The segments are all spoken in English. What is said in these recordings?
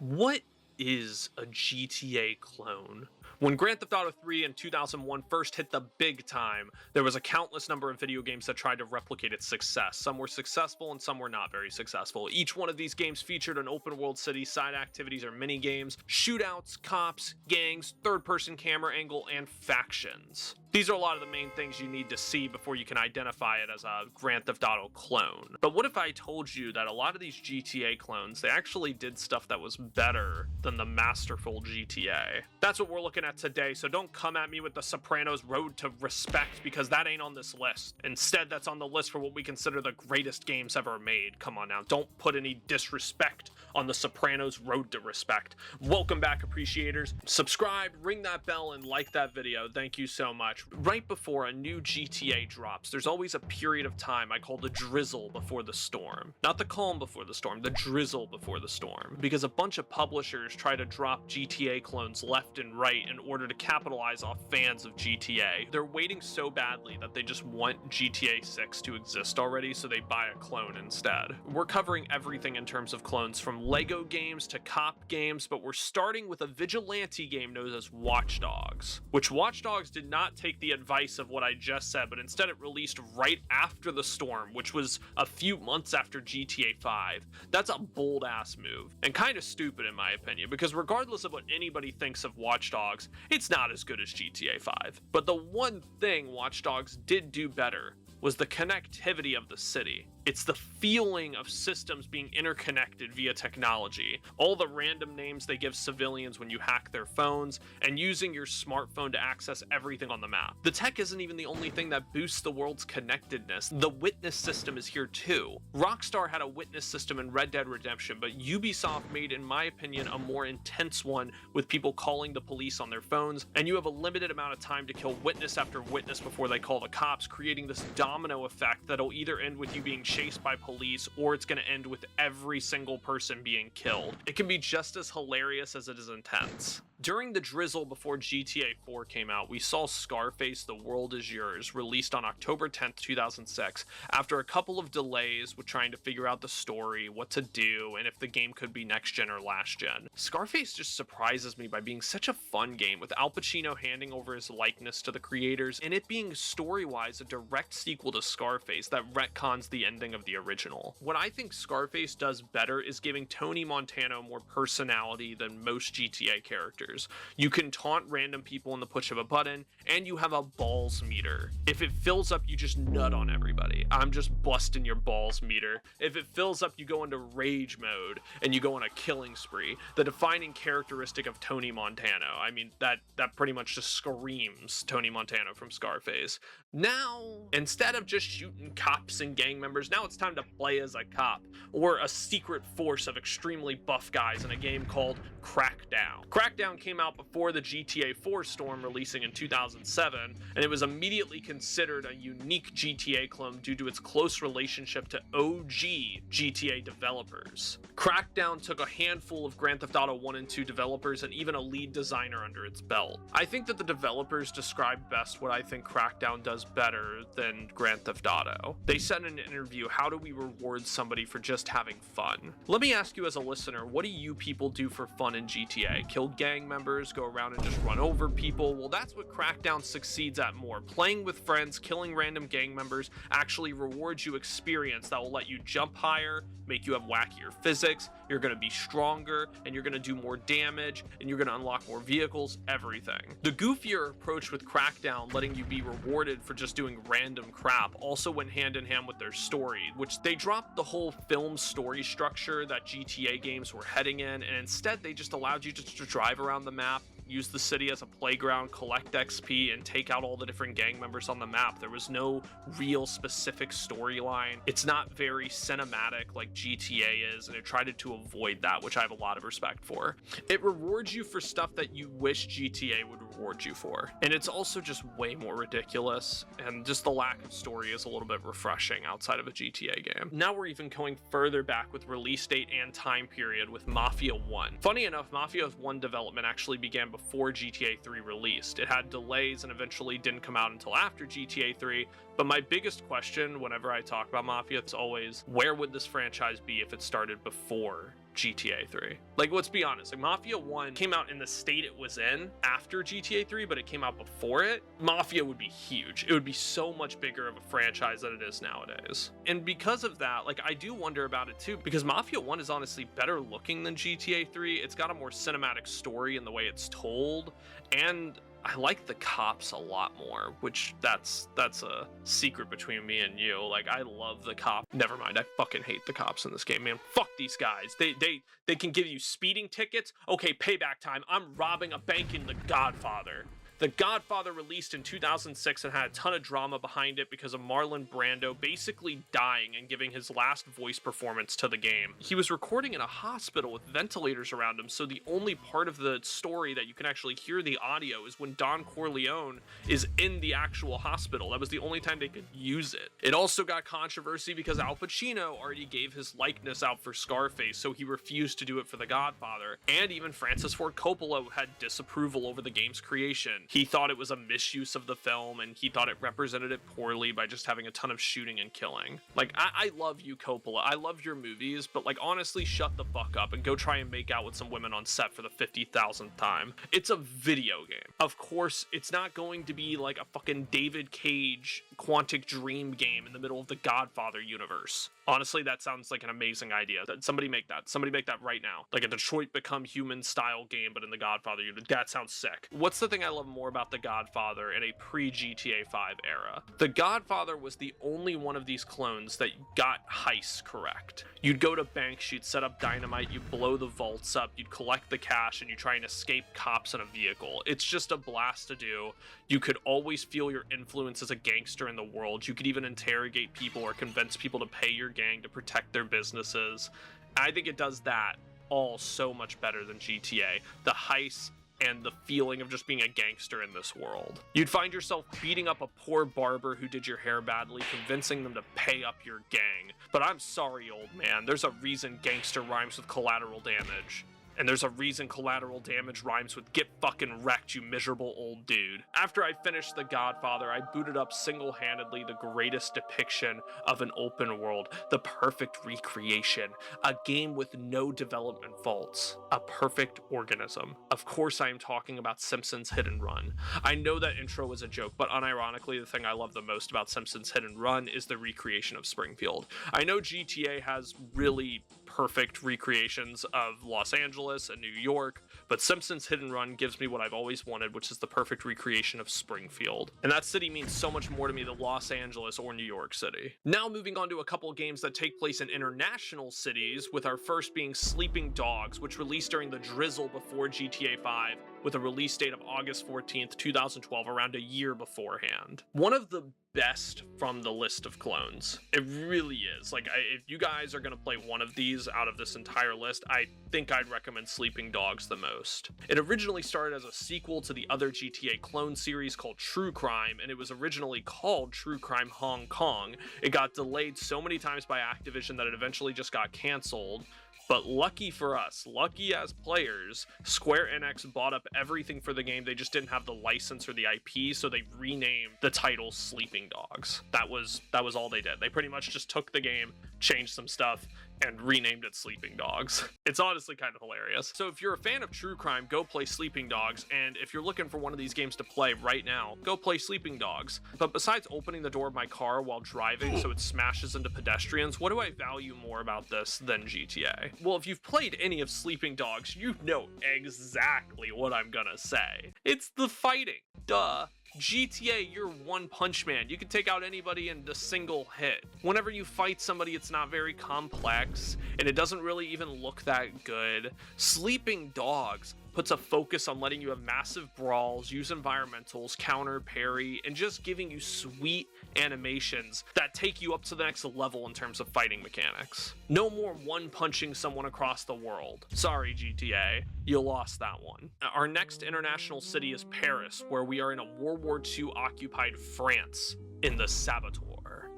What is a GTA clone? When Grand Theft Auto 3 in 2001 first hit the big time, there was a countless number of video games that tried to replicate its success. Some were successful and some were not very successful. Each one of these games featured an open world city, side activities or mini games, shootouts, cops, gangs, third-person camera angle, and factions. These are a lot of the main things you need to see before you can identify it as a Grand Theft Auto clone. But what if I told you that a lot of these GTA clones, they actually did stuff that was better than the masterful GTA? That's what we're looking at today, so don't come at me with the Sopranos Road to Respect, because that ain't on this list. Instead, that's on the list for what we consider the greatest games ever made. Come on now, don't put any disrespect on the Sopranos Road to Respect. Welcome back, appreciators. Subscribe, ring that bell, and like that video. Thank you so much. Right before a new GTA drops, there's always a period of time I call the drizzle before the storm. Not the calm before the storm, the drizzle before the storm. Because a bunch of publishers try to drop GTA clones left and right in order to capitalize off fans of GTA. They're waiting so badly that they just want GTA 6 to exist already, so they buy a clone instead. We're covering everything in terms of clones, from Lego games to cop games, but we're starting with a vigilante game known as Watch Dogs, which Watch Dogs did not take the advice of what I just said, but instead it released right after the storm, which was a few months after GTA 5. That's a bold ass move, and kind of stupid in my opinion, because regardless of what anybody thinks of Watch Dogs, it's not as good as GTA 5. But the one thing Watch Dogs did do better was the connectivity of the city. It's the feeling of systems being interconnected via technology. All the random names they give civilians when you hack their phones, and using your smartphone to access everything on the map. The tech isn't even the only thing that boosts the world's connectedness. The witness system is here too. Rockstar had a witness system in Red Dead Redemption, but Ubisoft made, in my opinion, a more intense one with people calling the police on their phones, and you have a limited amount of time to kill witness after witness before they call the cops, creating this domino effect that'll either end with you being chased by police, or it's going to end with every single person being killed. It can be just as hilarious as it is intense. During the drizzle before GTA 4 came out, we saw Scarface: The World Is Yours, released on October 10th, 2006, after a couple of delays with trying to figure out the story, what to do, and if the game could be next gen or last gen. Scarface just surprises me by being such a fun game, with Al Pacino handing over his likeness to the creators, and it being story-wise a direct sequel to Scarface that retcons the ending of the original. What I think Scarface does better is giving Tony Montana more personality than most GTA characters. You can taunt random people in the push of a button, and you have a balls meter. If it fills up, you just nut on everybody. I'm just busting your balls meter. If it fills up, you go into rage mode, and you go on a killing spree. The defining characteristic of Tony Montana. I mean, that pretty much just screams Tony Montana from Scarface. Now, instead of just shooting cops and gang members, now it's time to play as a cop, or a secret force of extremely buff guys in a game called Crackdown. Crackdown came out before the GTA 4 storm, releasing in 2007, and it was immediately considered a unique GTA clone due to its close relationship to OG GTA developers. Crackdown took a handful of Grand Theft Auto 1 and 2 developers and even a lead designer under its belt. I think that the developers describe best what I think Crackdown does better than Grand Theft Auto. They said in an interview, "How do we reward somebody for just having fun?" Let me ask you as a listener, what do you people do for fun in GTA? Kill gang members, go around and just run over people? Well, that's what Crackdown succeeds at more. Playing with friends, killing random gang members actually rewards you experience that will let you jump higher, make you have wackier physics, you're going to be stronger, and you're going to do more damage, and you're going to unlock more vehicles, everything. The goofier approach with Crackdown, letting you be rewarded for just doing random crap, also went hand in hand with their story, which they dropped the whole film story structure that GTA games were heading in, and instead they just allowed you just to drive around the map, use the city as a playground, collect XP, and take out all the different gang members on the map. There was no real specific storyline. It's not very cinematic like GTA is, and it tried to avoid that, which I have a lot of respect for. It rewards you for stuff that you wish GTA would reward you for, and it's also just way more ridiculous, and just the lack of story is a little bit refreshing outside of a GTA game. Now we're even going further back with release date and time period with Mafia 1. Funny enough, Mafia 1 development actually began before GTA 3 released. It had delays and eventually didn't come out until after GTA 3, but my biggest question whenever I talk about Mafia, it's always, where would this franchise be if it started before GTA 3. Like, let's be honest, like Mafia 1 came out in the state it was in after GTA 3, but it came out before it. Mafia would be huge. It would be so much bigger of a franchise than it is nowadays. And because of that, like, I do wonder about it too, because Mafia 1 is honestly better looking than GTA 3. It's got a more cinematic story in the way it's told, and I like the cops a lot more, which that's a secret between me and you. Like, I love the cop. Never mind, I fucking hate the cops in this game, man. Fuck these guys. They can give you speeding tickets. Okay, payback time. I'm robbing a bank in The Godfather. The Godfather released in 2006 and had a ton of drama behind it because of Marlon Brando basically dying and giving his last voice performance to the game. He was recording in a hospital with ventilators around him, so the only part of the story that you can actually hear the audio is when Don Corleone is in the actual hospital. That was the only time they could use it. It also got controversy because Al Pacino already gave his likeness out for Scarface, so he refused to do it for The Godfather. And even Francis Ford Coppola had disapproval over the game's creation. He thought it was a misuse of the film, and he thought it represented it poorly by just having a ton of shooting and killing. Like, I love you, Coppola. I love your movies, but like, honestly, shut the fuck up and go try and make out with some women on set for the 50,000th time. It's a video game. Of course, it's not going to be like a fucking David Cage Quantic Dream game in the middle of the Godfather universe. Honestly, that sounds like an amazing idea. Somebody make that. Somebody make that right now. Like a Detroit Become Human style game, but in the Godfather universe. That sounds sick. What's the thing I love more about The Godfather in a pre-GTA 5 era? The Godfather was the only one of these clones that got heists correct. You'd go to banks, you'd set up dynamite, you'd blow the vaults up, you'd collect the cash, and you try and escape cops in a vehicle. It's just a blast to do. You could always feel your influence as a gangster in the world. You could even interrogate people or convince people to pay your gang to protect their businesses. I think it does that all so much better than GTA. The heists and the feeling of just being a gangster in this world. You'd find yourself beating up a poor barber who did your hair badly, convincing them to pay up your gang. But I'm sorry, old man, there's a reason gangster rhymes with collateral damage. And there's a reason collateral damage rhymes with get fucking wrecked, you miserable old dude. After I finished The Godfather, I booted up single-handedly the greatest depiction of an open world, the perfect recreation, a game with no development faults, a perfect organism. Of course I am talking about Simpsons Hit and Run. I know that intro was a joke, but unironically, the thing I love the most about Simpsons Hit and Run is the recreation of Springfield. I know GTA has really perfect recreations of Los Angeles and New York, but Simpsons Hit and Run gives me what I've always wanted, which is the perfect recreation of Springfield. And that city means so much more to me than Los Angeles or New York City. Now moving on to a couple games that take place in international cities, with our first being Sleeping Dogs, which released during the drizzle before GTA 5, with a release date of August 14th, 2012, around a year beforehand. One of the best from the list of clones. It really is. Like, if you guys are going to play one of these out of this entire list, I think I'd recommend Sleeping Dogs the most. It originally started as a sequel to the other GTA clone series called True Crime, and it was originally called True Crime Hong Kong. It got delayed so many times by Activision that it eventually just got canceled. But lucky for us, lucky as players, Square Enix bought up everything for the game. They just didn't have the license or the IP, so they renamed the title Sleeping Dogs. That was all they did. They pretty much just took the game, changed some stuff, and renamed it Sleeping Dogs. It's honestly kind of hilarious. So if you're a fan of True Crime, go play Sleeping Dogs, and if you're looking for one of these games to play right now, go play Sleeping Dogs. But besides opening the door of my car while driving so it smashes into pedestrians, what do I value more about this than GTA? Well, if you've played any of Sleeping Dogs, you know exactly what I'm gonna say. It's the fighting. Duh. GTA, you're One Punch Man. You can take out anybody in a single hit. Whenever you fight somebody, it's not very complex, and it doesn't really even look that good. Sleeping Dogs puts a focus on letting you have massive brawls, use environmentals, counter, parry, and just giving you sweet animations that take you up to the next level in terms of fighting mechanics. No more one-punching someone across the world. Sorry, GTA, you lost that one. Our next international city is Paris, where we are in a World War II occupied France in the Saboteur.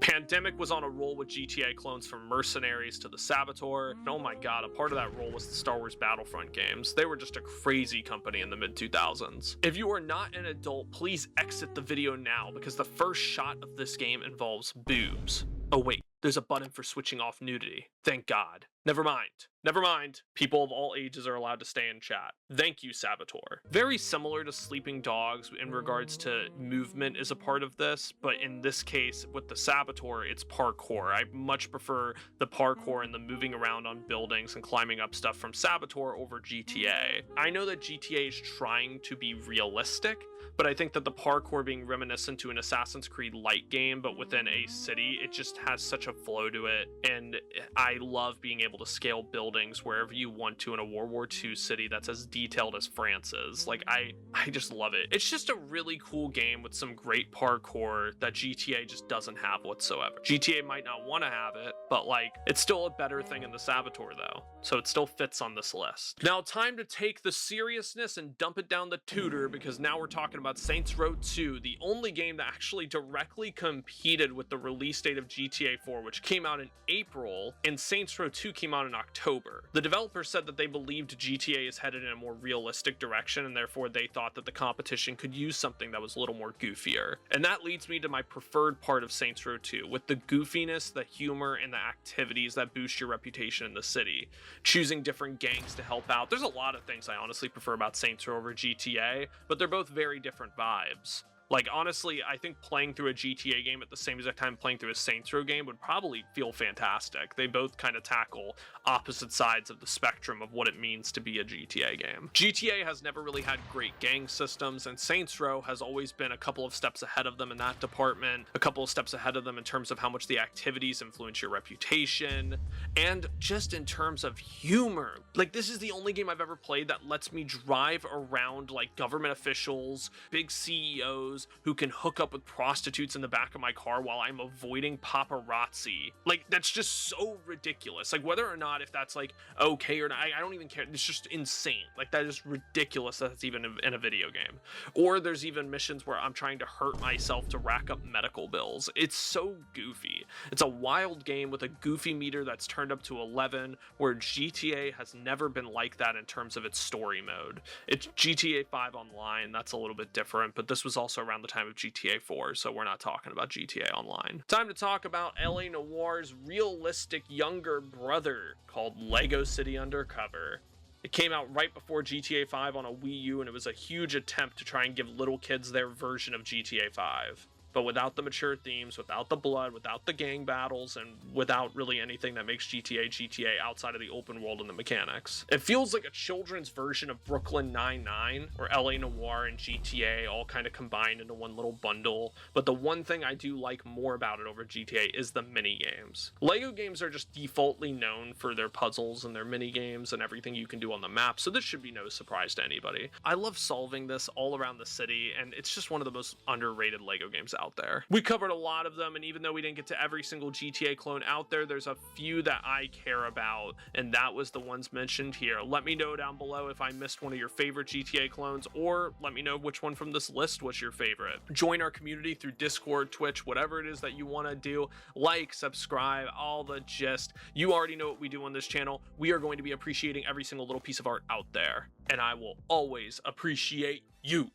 Pandemic was on a roll with GTA clones, from Mercenaries to the Saboteur, and oh my god, a part of that roll was the Star Wars Battlefront games. They were just a crazy company in the mid-2000s. If you are not an adult, please exit the video now, because the first shot of this game involves boobs. Oh wait, there's a button for switching off nudity. Thank God. Never mind. Never mind. People of all ages are allowed to stay in chat. Thank you, Saboteur. Very similar to Sleeping Dogs in regards to movement is a part of this, but in this case, with the Saboteur, it's parkour. I much prefer the parkour and the moving around on buildings and climbing up stuff from Saboteur over GTA. I know that GTA is trying to be realistic, but I think that the parkour being reminiscent to an Assassin's Creed light game, but within a city, it just has such a flow to it, and I love being able to scale buildings wherever you want to in a World War II city that's as detailed as France's. Like, I just love it. It's just a really cool game with some great parkour that GTA just doesn't have whatsoever. GTA might not want to have it, but like, it's still a better thing in the Saboteur though, so it still fits on this list. Now, time to take the seriousness and dump it down the tutor, because now we're talking about Saints Row 2, the only game that actually directly competed with the release date of GTA 4, which came out in April, and Saints Row 2 came out in October. The developer said that they believed GTA is headed in a more realistic direction, and therefore they thought that the competition could use something that was a little more goofier. And that leads me to my preferred part of Saints Row 2, with the goofiness, the humor, and the activities that boost your reputation in the city. Choosing different gangs to help out. There's a lot of things I honestly prefer about Saints Row over GTA, but they're both very different vibes. Like, honestly, I think playing through a GTA game at the same exact time playing through a Saints Row game would probably feel fantastic. They both kind of tackle opposite sides of the spectrum of what it means to be a GTA game. GTA has never really had great gang systems, and Saints Row has always been a couple of steps ahead of them in that department, a couple of steps ahead of them in terms of how much the activities influence your reputation, and just in terms of humor. Like, this is the only game I've ever played that lets me drive around like government officials, big CEOs, who can hook up with prostitutes in the back of my car while I'm avoiding paparazzi. Like, that's just so ridiculous. Like, whether or not if that's like okay or not, I don't even care. It's just insane. Like, that is ridiculous that it's even in a video game. Or there's even missions where I'm trying to hurt myself to rack up medical bills. It's so goofy. It's a wild game with a goofy meter that's turned up to 11, where GTA has never been like that in terms of its story mode. It's GTA 5 Online, that's a little bit different, but this was also around the time of GTA 4, so we're not talking about GTA Online. Time to talk about LA Noire's realistic younger brother called Lego City Undercover. It came out right before GTA 5 on a Wii U, and it was a huge attempt to try and give little kids their version of GTA 5. But without the mature themes, without the blood, without the gang battles, and without really anything that makes GTA outside of the open world and the mechanics. It feels like a children's version of Brooklyn Nine-Nine, or LA Noire and GTA all kind of combined into one little bundle, but the one thing I do like more about it over GTA is the mini-games. LEGO games are just defaultly known for their puzzles and their mini-games and everything you can do on the map, so this should be no surprise to anybody. I love solving this all around the city, and it's just one of the most underrated LEGO games out there. We covered a lot of them, and even though we didn't get to every single GTA clone out there, there's a few that I care about, and that was the ones mentioned here. Let me know down below if I missed one of your favorite GTA clones, or let me know which one from this list was your favorite. Join our community through Discord, Twitch, whatever it is that you want to do. Like, subscribe, all the gist. You already know what we do on this channel. We are going to be appreciating every single little piece of art out there, and I will always appreciate you.